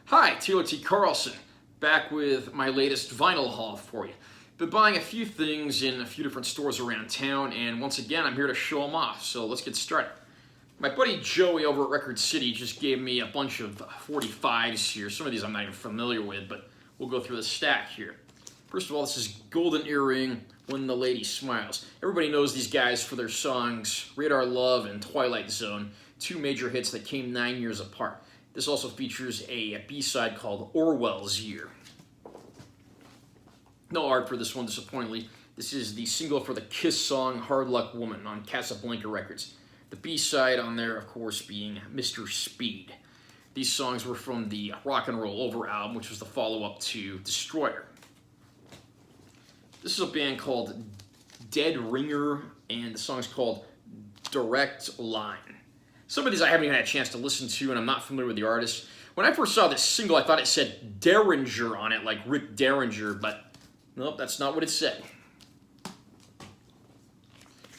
Hi, Taylor T. Carlson, back with my latest vinyl haul for you. Been buying a few things in a few different stores around town, and once again, I'm here to show them off, so let's get started. My buddy Joey over at Record City just gave me a bunch of 45s here. Some of these I'm not even familiar with, but we'll go through the stack here. First of all, this is Golden Earring, When the Lady Smiles. Everybody knows these guys for their songs Radar Love and Twilight Zone, two major hits that came 9 years apart. This also features a B-side called Orwell's Year. No art for this one, disappointingly. This is the single for the Kiss song Hard Luck Woman on Casablanca Records. The B-side on there, of course, being Mr. Speed. These songs were from the Rock and Roll Over album, which was the follow-up to Destroyer. This is a band called Dead Ringer, and the song's called Direct Line. Some of these I haven't even had a chance to listen to, and I'm not familiar with the artist. When I first saw this single, I thought it said Derringer on it, like Rick Derringer, but nope, that's not what it said.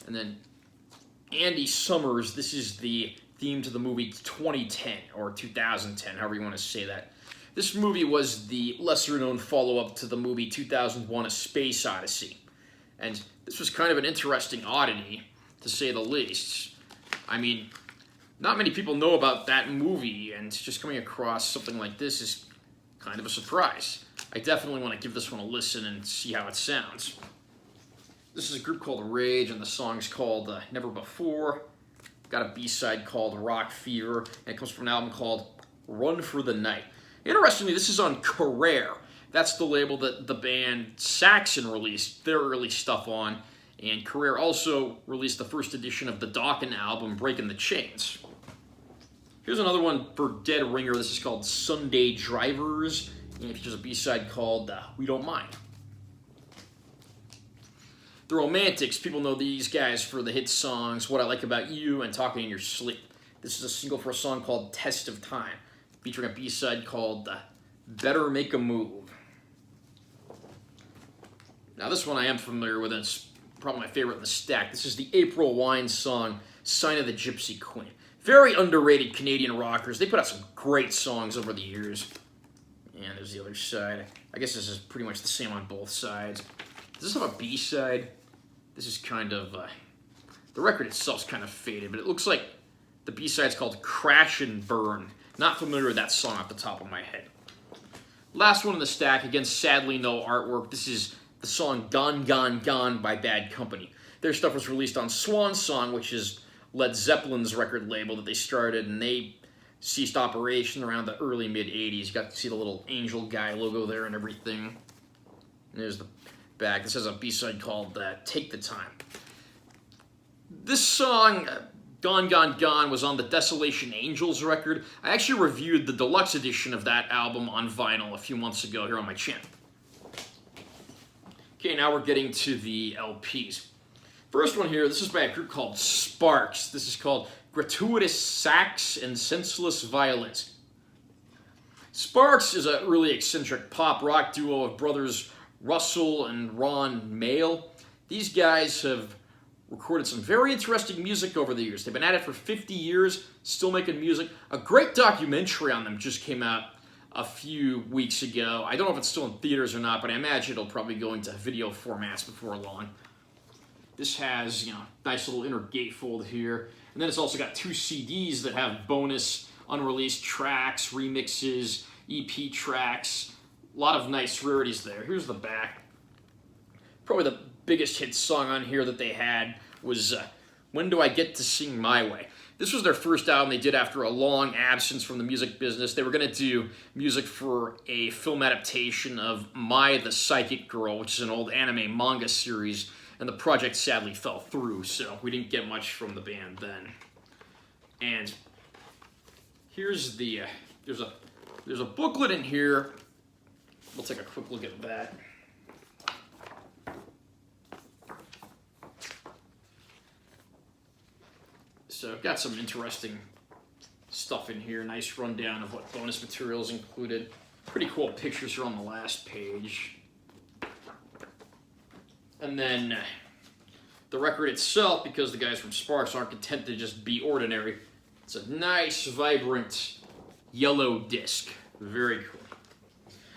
And then Andy Summers, this is the theme to the movie 2010, or 2010, however you want to say that. This movie was the lesser-known follow-up to the movie 2001: A Space Odyssey. And this was kind of an interesting oddity, to say the least. I mean, not many people know about that movie, and just coming across something like this is kind of a surprise. I definitely want to give this one a listen and see how it sounds. This is a group called Rage, and the song's called Never Before. Got a B-side called Rock Fever, and it comes from an album called Run for the Night. Interestingly, this is on Carrere. That's the label that the band Saxon released their early stuff on, and Carrere also released the first edition of the Dawkins album, Breaking the Chains. Here's another one for Dead Ringer. This is called Sunday Drivers, and it features a B-side called We Don't Mind. The Romantics, people know these guys for the hit songs What I Like About You and Talking in Your Sleep. This is a single for a song called Test of Time, featuring a B-side called Better Make a Move. Now this one I am familiar with, and it's probably my favorite in the stack. This is the April Wine song, Sign of the Gypsy Queen. Very underrated Canadian rockers. They put out some great songs over the years. And there's the other side. I guess this is pretty much the same on both sides. Does this have a B-side? This is kind of... the record itself's kind of faded, but it looks like the B-side's called Crash and Burn. Not familiar with that song off the top of my head. Last one in the stack, again, sadly no artwork. This is the song Gone, Gone, Gone by Bad Company. Their stuff was released on Swan Song, which is Led Zeppelin's record label that they started, and they ceased operation around the early mid-'80s. You got to see the little angel guy logo there and everything. And there's the back. This has a B-side called Take the Time. This song, Gone, Gone, Gone, was on the Desolation Angels record. I actually reviewed the deluxe edition of that album on vinyl a few months ago here on my channel. Okay, now we're getting to the LPs. First one here, this is by a group called Sparks. This is called Gratuitous Sax and Senseless Violins. Sparks is a really eccentric pop-rock duo of brothers Russell and Ron Mayle. These guys have recorded some very interesting music over the years. They've been at it for 50 years, still making music. A great documentary on them just came out a few weeks ago. I don't know if it's still in theaters or not, but I imagine it'll probably go into video formats before long. This has, nice little inner gatefold here. And then it's also got 2 CDs that have bonus unreleased tracks, remixes, EP tracks. A lot of nice rarities there. Here's the back. Probably the biggest hit song on here that they had was When Do I Get to Sing My Way? This was their first album they did after a long absence from the music business. They were going to do music for a film adaptation of Mai the Psychic Girl, which is an old anime manga series, and the project sadly fell through, so we didn't get much from the band then. And here's the there's a booklet in here. We'll take a quick look at that. So I've got some interesting stuff in here. Nice rundown of what bonus materials included. Pretty cool pictures here on the last page. And then the record itself, because the guys from Sparks aren't content to just be ordinary, it's a nice, vibrant yellow disc. Very cool.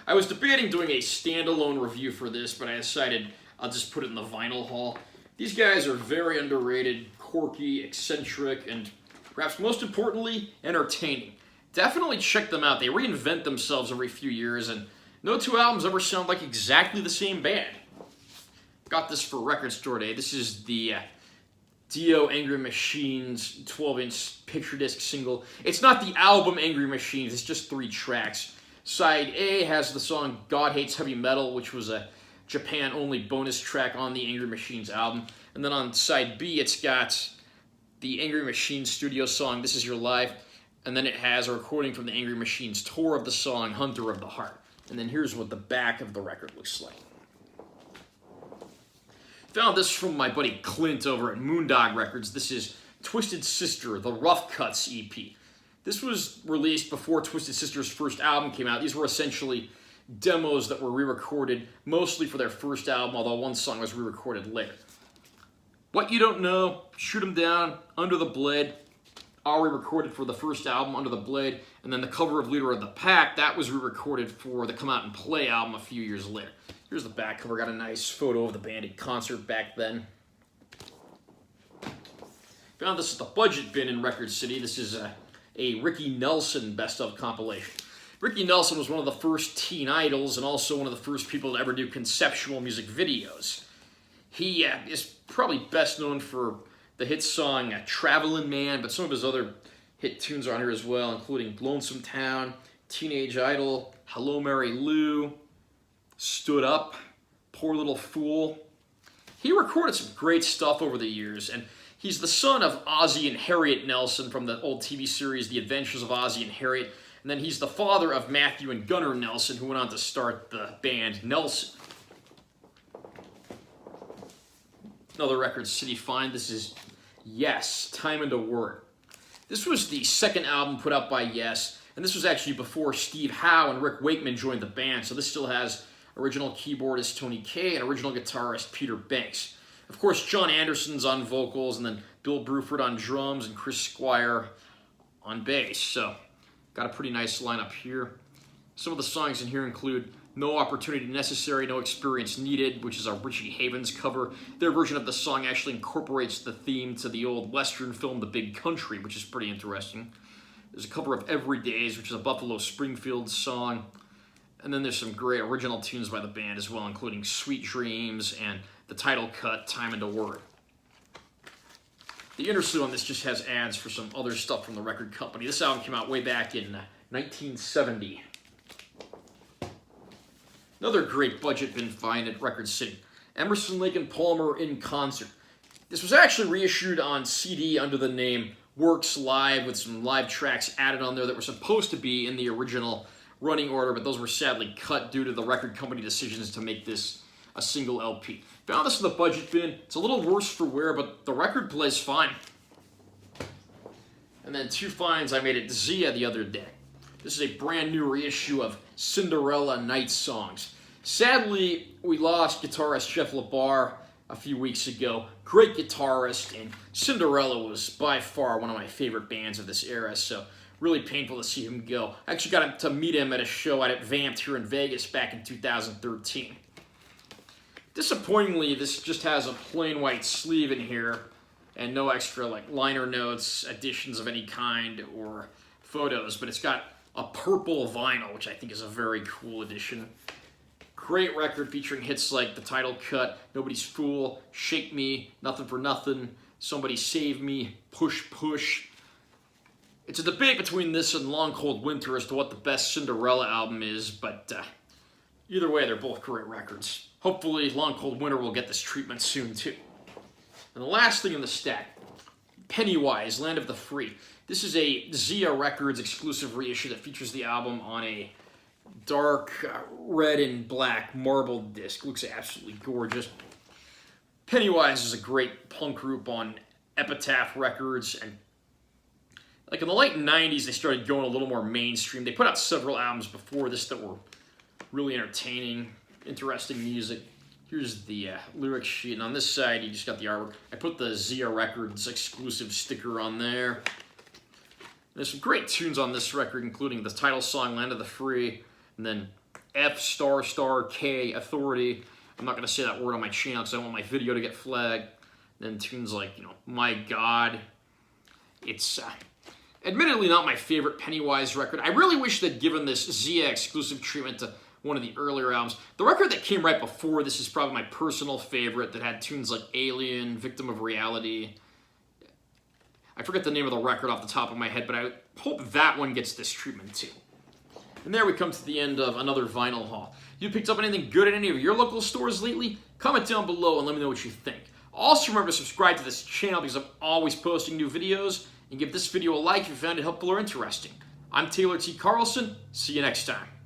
I was debating doing a standalone review for this, but I decided I'll just put it in the vinyl haul. These guys are very underrated, quirky, eccentric, and perhaps most importantly, entertaining. Definitely check them out. They reinvent themselves every few years, and no two albums ever sound like exactly the same band. Got this for Record Store Day. This is the Dio Angry Machines 12-inch picture disc single. It's not the album Angry Machines, it's just 3 tracks. Side A has the song God Hates Heavy Metal, which was a Japan-only bonus track on the Angry Machines album. And then on side B, it's got the Angry Machines studio song, This Is Your Life. And then it has a recording from the Angry Machines tour of the song, Hunter of the Heart. And then here's what the back of the record looks like. Found this from my buddy Clint over at Moondog Records. This is Twisted Sister, the Rough Cuts EP. This was released before Twisted Sister's first album came out. These were essentially demos that were re-recorded, mostly for their first album, although one song was re-recorded later. What You Don't Know, Shoot 'Em Down, Under the Blade, all re-recorded for the first album, Under the Blade, and then the cover of Leader of the Pack, that was re-recorded for the Come Out and Play album a few years later. Here's the back cover, got a nice photo of the band at concert back then. Found this at the budget bin in Record City. This is a Ricky Nelson best of compilation. Ricky Nelson was one of the first teen idols and also one of the first people to ever do conceptual music videos. He is probably best known for the hit song Travelin' Man, but some of his other hit tunes are on here as well, including Lonesome Town, Teenage Idol, Hello Mary Lou, Stood Up, Poor Little Fool. He recorded some great stuff over the years, and he's the son of Ozzie and Harriet Nelson from the old TV series The Adventures of Ozzie and Harriet, and then he's the father of Matthew and Gunnar Nelson, who went on to start the band Nelson. Another Record City find. This is Yes, Time and a Word. This was the second album put out by Yes, and this was actually before Steve Howe and Rick Wakeman joined the band, so this still has original keyboardist Tony Kaye and original guitarist Peter Banks. Of course, John Anderson's on vocals, and then Bill Bruford on drums, and Chris Squire on bass. So, got a pretty nice lineup here. Some of the songs in here include No Opportunity Necessary, No Experience Needed, which is a Richie Havens cover. Their version of the song actually incorporates the theme to the old Western film The Big Country, which is pretty interesting. There's a cover of Every Days, which is a Buffalo Springfield song. And then there's some great original tunes by the band as well, including Sweet Dreams and the title cut, Time and a Word. The interlude on this just has ads for some other stuff from the record company. This album came out way back in 1970. Another great budget bin find at Record City. Emerson, Lake and Palmer in Concert. This was actually reissued on CD under the name Works Live, with some live tracks added on there that were supposed to be in the original running order, but those were sadly cut due to the record company decisions to make this a single LP. Found this in the budget bin. It's a little worse for wear, but the record plays fine. And then 2 finds I made at Zia the other day. This is a brand new reissue of Cinderella Night Songs. Sadly, we lost guitarist Jeff LaBar a few weeks ago. Great guitarist, and Cinderella was by far one of my favorite bands of this era, so really painful to see him go. I actually got to meet him at a show at Vamped here in Vegas back in 2013. Disappointingly, this just has a plain white sleeve in here and no extra liner notes, additions of any kind, or photos, but it's got a purple vinyl, which I think is a very cool addition. Great record featuring hits like the title cut, Nobody's Fool, Shake Me, Nothing for Nothing, Somebody Save Me, Push Push. It's a debate between this and Long Cold Winter as to what the best Cinderella album is, but either way, they're both great records. Hopefully, Long Cold Winter will get this treatment soon, too. And the last thing in the stack, Pennywise, Land of the Free. This is a Zia Records exclusive reissue that features the album on a dark red and black marble disc. Looks absolutely gorgeous. Pennywise is a great punk group on Epitaph Records, and in the late 90s, they started going a little more mainstream. They put out several albums before this that were really entertaining, interesting music. Here's the lyric sheet, and on this side, you just got the artwork. I put the Zia Records exclusive sticker on there. There's some great tunes on this record, including the title song, Land of the Free, and then F star star K, Authority. I'm not going to say that word on my channel because I want my video to get flagged. Then tunes like, My God. It's admittedly not my favorite Pennywise record. I really wish they'd given this Zia exclusive treatment to one of the earlier albums. The record that came right before this is probably my personal favorite, that had tunes like Alien, Victim of Reality. I forget the name of the record off the top of my head, but I hope that one gets this treatment too. And there we come to the end of another vinyl haul. You picked up anything good at any of your local stores lately? Comment down below and let me know what you think. Also remember to subscribe to this channel because I'm always posting new videos, and give this video a like if you found it helpful or interesting. I'm Taylor T. Carlson. See you next time.